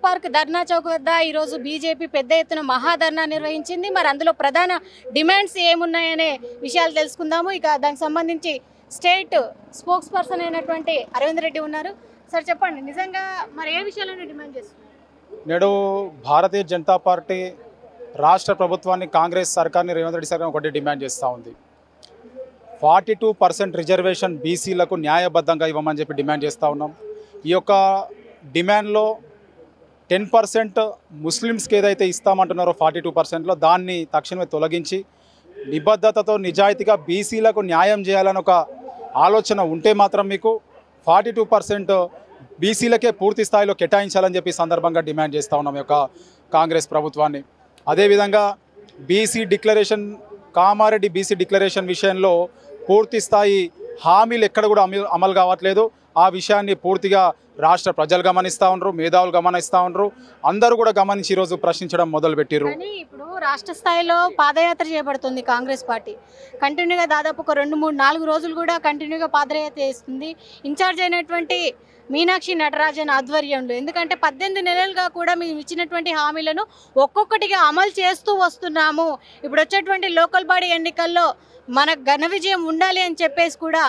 Park ధర్నా చౌక్ వద్ద ఈరోజు BJP పెద్ద ఎత్తున మహాధర్నా నిర్వహించింది. మరి అందులో ప్రధాన డిమాండ్స్ ఏమున్నాయనే విషయాలు తెలుసుకుందాము. ఇక దానికి సంబంధించి స్టేట్ స్పోక్స్ పర్సన్ అయినటువంటి అరవింద్ రెడ్డి ఉన్నారు. సార్ చెప్పండి, నిజంగా మరి ఏ విషయాలను డిమాండ్ చేస్తున్నారు? నేడు భారతీయ జనతా పార్టీ రాష్ట్ర ప్రభుత్వాన్ని, కాంగ్రెస్ సర్కార్ని, రేవంత్ రెడ్డి సర్కార్ ఒకటి డిమాండ్ చేస్తూ ఉంది. 42% రిజర్వేషన్ బీసీలకు న్యాయబద్ధంగా ఇవ్వమని చెప్పి డిమాండ్ చేస్తూ ఉన్నాం. ఈ యొక్క డిమాండ్లో 10% ముస్లిమ్స్కి ఏదైతే ఇస్తామంటున్నారో 42%లో దాన్ని తక్షణమే తొలగించి నిబద్ధతతో నిజాయితీగా బీసీలకు న్యాయం చేయాలని ఒక ఆలోచన ఉంటే మాత్రం మీకు 42% బీసీలకే పూర్తి స్థాయిలో కేటాయించాలని చెప్పి సందర్భంగా డిమాండ్ చేస్తూ ఉన్నాం ఈ యొక్క కాంగ్రెస్ ప్రభుత్వాన్ని. అదేవిధంగా BC declaration, Kamareddy BC declaration విషయంలో పూర్తి స్థాయి హామీలు ఎక్కడ కూడా అమలు కావట్లేదు. ఆ విషయాన్ని పూర్తిగా రాష్ట్ర ప్రజలు గమనిస్తూ ఉన్నారు, మేధావులు గమనిస్తూ ఉన్నారు, అందరూ కూడా గమనించి ఈరోజు ప్రశ్నించడం మొదలుపెట్టారు. కానీ ఇప్పుడు రాష్ట్ర స్థాయిలో పాదయాత్ర చేపడుతుంది కాంగ్రెస్ పార్టీ. కంటిన్యూగా దాదాపు ఒక 2, 3, 4 రోజులు కూడా కంటిన్యూగా పాదయాత్ర చేస్తుంది ఇన్ఛార్జ్ అయినటువంటి మీనాక్షి నటరాజన్ ఆధ్వర్యంలో. ఎందుకంటే 18 నెలలుగా కూడా మేము ఇచ్చినటువంటి హామీలను ఒక్కొక్కటిగా అమలు చేస్తూ వస్తున్నాము. ఇప్పుడు వచ్చేటువంటి లోకల్ బాడీ ఎన్నికల్లో మనకు ఘన విజయం ఉండాలి అని చెప్పేసి కూడా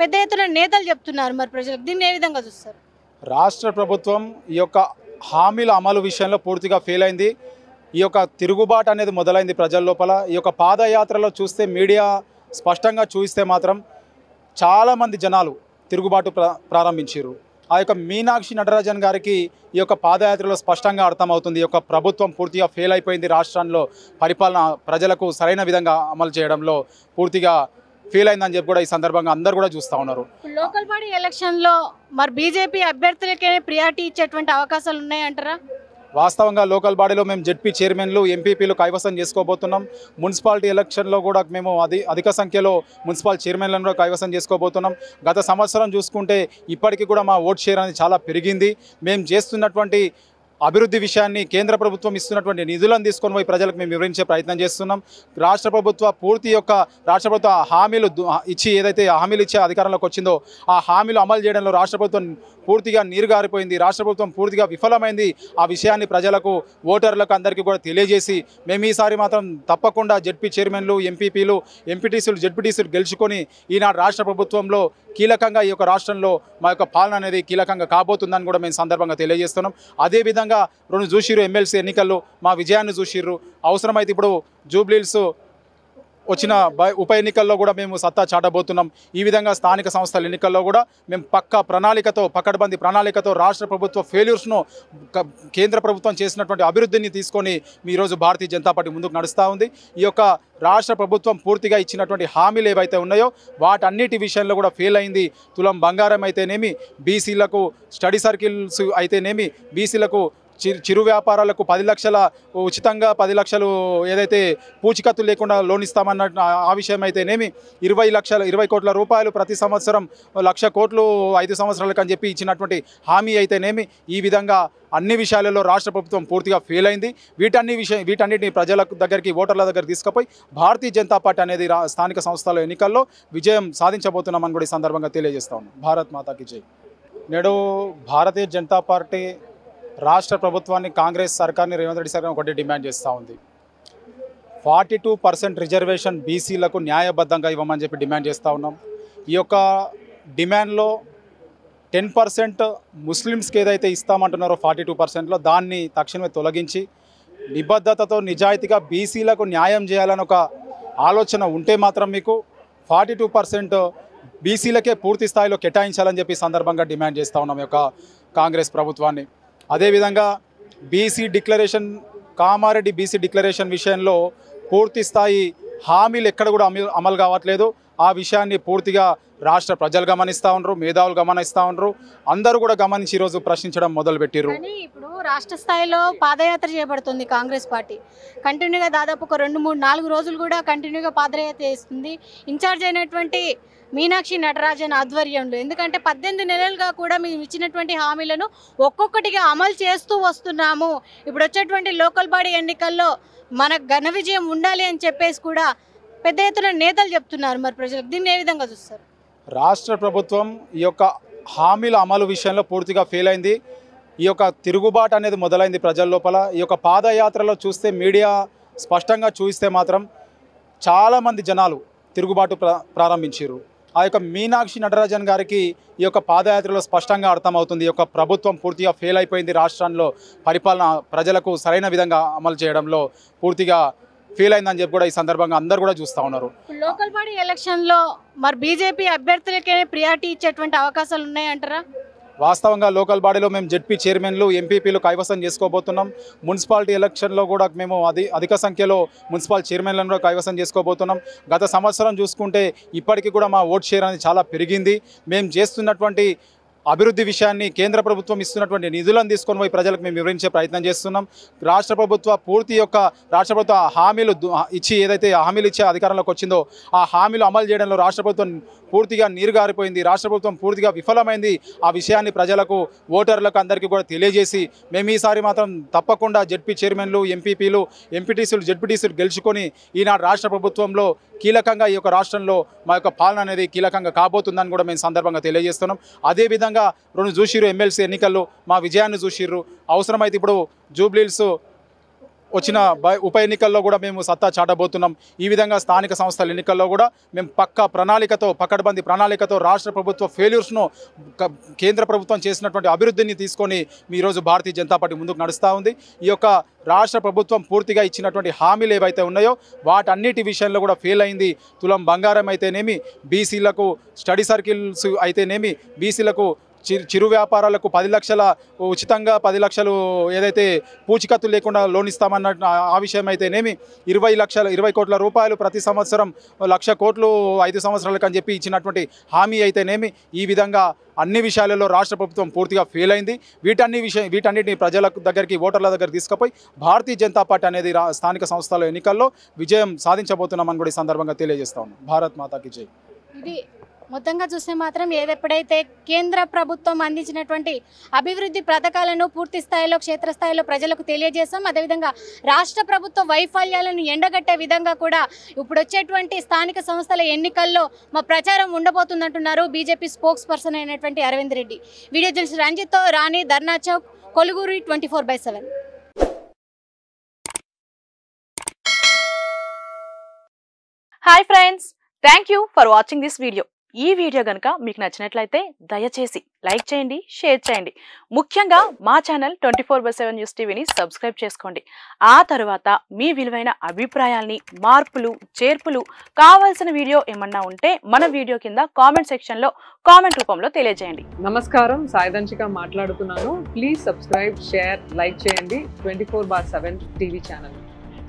పెద్ద ఎత్తున నేతలు చెప్తున్నారు. మరి ప్రజలకు దీన్ని ఏ విధంగా చూస్తారు? రాష్ట్ర ప్రభుత్వం ఈ యొక్క హామీల అమలు విషయంలో పూర్తిగా ఫెయిల్ అయింది. ఈ యొక్క తిరుగుబాటు అనేది మొదలైంది ప్రజల లోపల. ఈ యొక్క పాదయాత్రలో చూస్తే, మీడియా స్పష్టంగా చూస్తే మాత్రం చాలామంది జనాలు తిరుగుబాటు ప్రారంభించారు. ఆ యొక్క మీనాక్షి నటరాజన్ గారికి ఈ యొక్క పాదయాత్రలో స్పష్టంగా అర్థమవుతుంది ఈ యొక్క ప్రభుత్వం పూర్తిగా ఫెయిల్ అయిపోయింది. రాష్ట్రంలో పరిపాలన ప్రజలకు సరైన విధంగా అమలు చేయడంలో పూర్తిగా ఫెయిల్ అయిందని చెప్పి కూడా ఈ సందర్భంగా అందరూ కూడా చూస్తూ ఉన్నారు. లోకల్ బాడీ ఎలక్షన్లో మరి బీజేపీ అభ్యర్థులకే ప్రియారిటీ ఇచ్చేటువంటి అవకాశాలు ఉన్నాయంటారా? వాస్తవంగా లోకల్ బాడీలో మేము జెడ్పీ చైర్మన్లు, ఎంపీపీలు కైవసం చేసుకోబోతున్నాం. మున్సిపాలిటీ ఎలక్షన్లో కూడా మేము అధిక సంఖ్యలో మున్సిపల్ చైర్మన్లను కూడా కైవసం చేసుకోబోతున్నాం. గత సంవత్సరం చూసుకుంటే ఇప్పటికీ కూడా మా ఓట్ షేర్ అనేది చాలా పెరిగింది. మేము చేస్తున్నటువంటి అభివృద్ధి విషయాన్ని, కేంద్ర ప్రభుత్వం ఇస్తున్నటువంటి నిధులను తీసుకొని పోయి ప్రజలకు మేము వివరించే ప్రయత్నం చేస్తున్నాం. రాష్ట్ర ప్రభుత్వ హామీలు ఇచ్చి ఏదైతే హామీలు ఇచ్చే అధికారంలోకి వచ్చిందో ఆ హామీలు అమలు చేయడంలో రాష్ట్ర ప్రభుత్వం పూర్తిగా నీరుగారిపోయింది. రాష్ట్ర ప్రభుత్వం పూర్తిగా విఫలమైంది. ఆ విషయాన్ని ప్రజలకు, ఓటర్లకు అందరికీ కూడా తెలియజేసి మేము ఈసారి మాత్రం తప్పకుండా జెడ్పీ చైర్మన్లు, ఎంపీపీలు, ఎంపీటీసీలు, జెడ్పీటీసీలు గెలుచుకొని ఈనాడు రాష్ట్ర ప్రభుత్వంలో కీలకంగా ఈ యొక్క రాష్ట్రంలో మా యొక్క పాలన అనేది కీలకంగా కాబోతుందని కూడా మేము సందర్భంగా తెలియజేస్తున్నాం. అదేవిధంగా 2 చూసిర్రు ఎమ్మెల్సీ ఎన్నికల్లో మా విజయాన్ని చూసిర్రు. అవసరమైతే ఇప్పుడు జూబ్లీహిల్స్ వచ్చిన ఉప ఎన్నికల్లో కూడా మేము సత్తా చాటబోతున్నాం. ఈ విధంగా స్థానిక సంస్థల ఎన్నికల్లో కూడా మేము పకడ్బందీ ప్రణాళికతో రాష్ట్ర ప్రభుత్వ ఫెయిల్యూర్స్ను, కేంద్ర ప్రభుత్వం చేసినటువంటి అభివృద్ధిని తీసుకొని ఈరోజు భారతీయ జనతా పార్టీ ముందుకు నడుస్తూ ఉంది. ఈ యొక్క రాష్ట్ర ప్రభుత్వం పూర్తిగా ఇచ్చినటువంటి హామీలు ఏవైతే ఉన్నాయో వాటన్నిటి విషయంలో కూడా ఫెయిల్ అయింది. తులం బంగారం అయితేనేమి, బీసీలకు స్టడీ సర్కిల్స్ అయితేనేమి, బీసీలకు చిరు వ్యాపారాలకు 10 లక్షల ఉచితంగా 10 లక్షలు ఏదైతే పూచికత్తు లేకుండా లోన్ ఇస్తామన్న ఆ విషయం అయితేనేమి, 20 కోట్ల రూపాయలు ప్రతి సంవత్సరం 1,00,000 కోట్లు 5 సంవత్సరాలకు అని చెప్పి ఇచ్చినటువంటి హామీ అయితేనేమి, ఈ విధంగా అన్ని విషయాలలో రాష్ట్ర ప్రభుత్వం పూర్తిగా ఫెయిల్ అయింది. వీటన్నిటిని ప్రజల దగ్గరికి, ఓటర్ల దగ్గర తీసుకుపోయి భారతీయ జనతా పార్టీ అనేది స్థానిక సంస్థల ఎన్నికల్లో విజయం సాధించబోతున్నామని కూడా ఈ సందర్భంగా తెలియజేస్తా ఉన్నాం. భారత్ మాతాకి జై. నేడు భారతీయ జనతా పార్టీ రాష్ట్ర ప్రభుత్వాన్ని, కాంగ్రెస్ సర్కార్ని, రేవంత్ రెడ్డి సర్కార్ ఒకటి డిమాండ్ చేస్తూ ఉంది. 42% రిజర్వేషన్ బీసీలకు న్యాయబద్ధంగా ఇవ్వమని చెప్పి డిమాండ్ చేస్తూ ఉన్నాం. ఈ యొక్క డిమాండ్లో 10% ముస్లిమ్స్కి ఏదైతే ఇస్తామంటున్నారో 42%లో దాన్ని తక్షణమే తొలగించి నిబద్ధతతో నిజాయితీగా బీసీలకు న్యాయం చేయాలని ఒక ఆలోచన ఉంటే మాత్రం మీకు 42% బీసీలకే పూర్తి స్థాయిలో కేటాయించాలని చెప్పి సందర్భంగా డిమాండ్ చేస్తూ ఉన్నాం ఈ యొక్క కాంగ్రెస్ ప్రభుత్వాన్ని. అదేవిధంగా BC declaration, Kamareddy BC declaration విషయంలో పూర్తి స్థాయి హామీలు ఎక్కడ కూడా అమలు కావట్లేదు. ఆ విషయాన్ని పూర్తిగా రాష్ట్ర ప్రజలు గమనిస్తూ ఉన్నారు, మేధావులు గమనిస్తూ ఉన్నారు, అందరూ కూడా గమనించి ఈరోజు ప్రశ్నించడం మొదలుపెట్టారు. కానీ ఇప్పుడు రాష్ట్ర స్థాయిలో పాదయాత్ర చేపడుతుంది కాంగ్రెస్ పార్టీ. కంటిన్యూగా దాదాపు ఒక 2, 3, 4 రోజులు కూడా కంటిన్యూగా పాదయాత్ర చేస్తుంది ఇన్ఛార్జ్ అయినటువంటి మీనాక్షి నటరాజన్ ఆధ్వర్యంలో. ఎందుకంటే 18 నెలలుగా కూడా మేము ఇచ్చినటువంటి హామీలను ఒక్కొక్కటిగా అమలు చేస్తూ వస్తున్నాము. ఇప్పుడు వచ్చేటువంటి లోకల్ బాడీ ఎన్నికల్లో మనకు ఘన విజయం ఉండాలి అని చెప్పేసి కూడా పెద్ద ఎత్తున నేతలు చెప్తున్నారు. మరి ప్రజలకు దీన్ని ఏ విధంగా చూస్తారు? రాష్ట్ర ప్రభుత్వం ఈ యొక్క హామీల అమలు విషయంలో పూర్తిగా ఫెయిల్ అయింది. ఈ యొక్క తిరుగుబాటు అనేది మొదలైంది ప్రజల లోపల. ఈ యొక్క పాదయాత్రలో చూస్తే మీడియా స్పష్టంగా చూస్తే మాత్రం చాలామంది జనాలు తిరుగుబాటు ప్రారంభించారు. ఆ యొక్క మీనాక్షి నటరాజన్ గారికి ఈ యొక్క పాదయాత్రలో స్పష్టంగా అర్థమవుతుంది. ఈ యొక్క ప్రభుత్వం పూర్తిగా ఫెయిల్ అయిపోయింది. రాష్ట్రంలో పరిపాలన ప్రజలకు సరైన విధంగా అమలు చేయడంలో పూర్తిగా ఫెయిల్ అయిందని చెప్పి కూడా ఈ సందర్భంగా అందరూ కూడా చూస్తూ ఉన్నారు. లోకల్ బాడీ ఎలక్షన్లో మరి బీజేపీ అభ్యర్థులకే ప్రియారిటీ ఇచ్చేటువంటి అవకాశాలు ఉన్నాయంటారా? వాస్తవంగా లోకల్ బాడీలో మేము జెడ్పీ చైర్మన్లు ఎంపీపీలు కైవసం చేసుకోబోతున్నాం. మున్సిపాలిటీ ఎలక్షన్లో కూడా మేము అధిక సంఖ్యలో మున్సిపల్ చైర్మన్లను కూడా కైవసం చేసుకోబోతున్నాం. గత సంవత్సరం చూసుకుంటే ఇప్పటికీ కూడా మా ఓట్ షేర్ అనేది చాలా పెరిగింది. మేము చేస్తున్నటువంటి అభివృద్ధి విషయాన్ని కేంద్ర ప్రభుత్వం ఇస్తున్నటువంటి నిధులను తీసుకొని పోయి ప్రజలకు మేము వివరించే ప్రయత్నం చేస్తున్నాం. రాష్ట్ర ప్రభుత్వ హామీలు ఇచ్చి ఏదైతే హామీలు ఇచ్చే అధికారంలోకి వచ్చిందో ఆ హామీలు అమలు చేయడంలో రాష్ట్ర ప్రభుత్వం పూర్తిగా నీరుగారిపోయింది. రాష్ట్ర ప్రభుత్వం పూర్తిగా విఫలమైంది. ఆ విషయాన్ని ప్రజలకు ఓటర్లకు అందరికీ కూడా తెలియజేసి మేము ఈసారి మాత్రం తప్పకుండా జెడ్పీ చైర్మన్లు ఎంపీపీలు ఎంపీటీసీలు జెడ్పీటీసీలు గెలుచుకొని ఈనాడు రాష్ట్ర ప్రభుత్వంలో కీలకంగా ఈ యొక్క రాష్ట్రంలో మా యొక్క పాలన అనేది కీలకంగా కాబోతుందని కూడా మేము సందర్భంగా తెలియజేస్తున్నాం. అదేవిధంగా రెండు చూసిర్రు ఎమ్మెల్సీ ఎన్నికల్లో మా విజయాన్ని చూసిర్రు. అవసరమైతే ఇప్పుడు జూబ్లీహిల్స్ వచ్చిన ఉప ఎన్నికల్లో కూడా మేము సత్తా చాటబోతున్నాం. ఈ విధంగా స్థానిక సంస్థల ఎన్నికల్లో కూడా మేము పకడ్బందీ ప్రణాళికతో రాష్ట్ర ప్రభుత్వ ఫెయిల్యూర్స్ను కేంద్ర ప్రభుత్వం చేసినటువంటి అభివృద్ధిని తీసుకొని ఈరోజు భారతీయ జనతా పార్టీ ముందుకు నడుస్తూ ఉంది. ఈ యొక్క రాష్ట్ర ప్రభుత్వం పూర్తిగా ఇచ్చినటువంటి హామీలు ఏవైతే ఉన్నాయో వాటన్నిటి విషయంలో కూడా ఫెయిల్ అయింది. తులం బంగారం అయితేనేమి, బీసీలకు స్టడీ సర్కిల్స్ అయితేనేమి, బీసీలకు చిరు వ్యాపారాలకు 10 లక్షల ఉచితంగా 10 లక్షలు ఏదైతే పూచికత్తు లేకుండా లోన్ ఇస్తామన్న ఆ విషయం అయితేనేమి, 20 కోట్ల రూపాయలు ప్రతి సంవత్సరం 1,00,000 కోట్లు 5 సంవత్సరాలకు అని చెప్పి ఇచ్చినటువంటి హామీ అయితేనేమి, ఈ విధంగా అన్ని విషయాలలో రాష్ట్ర ప్రభుత్వం పూర్తిగా ఫెయిల్ అయింది. వీటన్నిటిని ప్రజల దగ్గరికి ఓటర్ల దగ్గరికి తీసుకుపోయి భారతీయ జనతా పార్టీ అనేది స్థానిక సంస్థల ఎన్నికల్లో విజయం సాధించబోతున్నామని కూడా ఈ సందర్భంగా తెలియజేస్తా ఉన్నాం. భారత్ మాతాకి జై. ఇది మొత్తంగా చూస్తే మాత్రం ఎప్పుడైతే కేంద్ర ప్రభుత్వం అందించినటువంటి అభివృద్ధి పథకాలను పూర్తి స్థాయిలో క్షేత్రస్థాయిలో ప్రజలకు తెలియజేస్తాం. అదేవిధంగా రాష్ట్ర ప్రభుత్వ వైఫల్యాలను ఎండగట్టే విధంగా కూడా ఇప్పుడు వచ్చేటువంటి స్థానిక సంస్థల ఎన్నికల్లో మా ప్రచారం ఉండబోతుందంటున్నారు బీజేపీ స్పోక్స్ పర్సన్ అయినటువంటి అరవింద్ రెడ్డి. వీడియో జర్నలిస్ట్ రంజిత్తో రాణి, ధర్నా చౌక్, కొలుగురి 24/7. Hi friends, thank you for watching this video. ఈ వీడియో గనుక మీకు నచ్చినట్లయితే దయచేసి లైక్ చేయండి, షేర్ చేయండి. ముఖ్యంగా మా ఛానల్ 24/7 న్యూస్ టీవీని సబ్స్క్రైబ్ చేసుకోండి. ఆ తర్వాత మీ విలువైన అభిప్రాయాల్ని, మార్పులు, చేర్పులు, కావాల్సిన వీడియో ఏమన్నా ఉంటే మన వీడియో కింద కామెంట్ సెక్షన్లో కామెంట్ రూపంలో తెలియజేయండి. నమస్కారం, సాయిదంచిక మాట్లాడుతున్నాను. ప్లీజ్ సబ్స్క్రైబ్, షేర్, లైక్ చేయండి 24/7 టీవీ ఛానల్.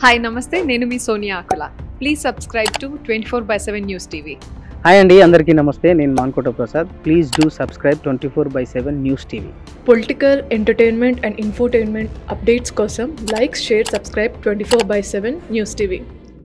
హాయ్ నమస్తే, నేను మీ Sonia Akula. Please subscribe to 24/7 news TV. Hi అండి, అందరికీ నమస్తే. నేను Mankota Prasad. Please do subscribe 24/7 news TV. Political, entertainment and infotainment updates కోసం like, share, subscribe 24/7 news TV.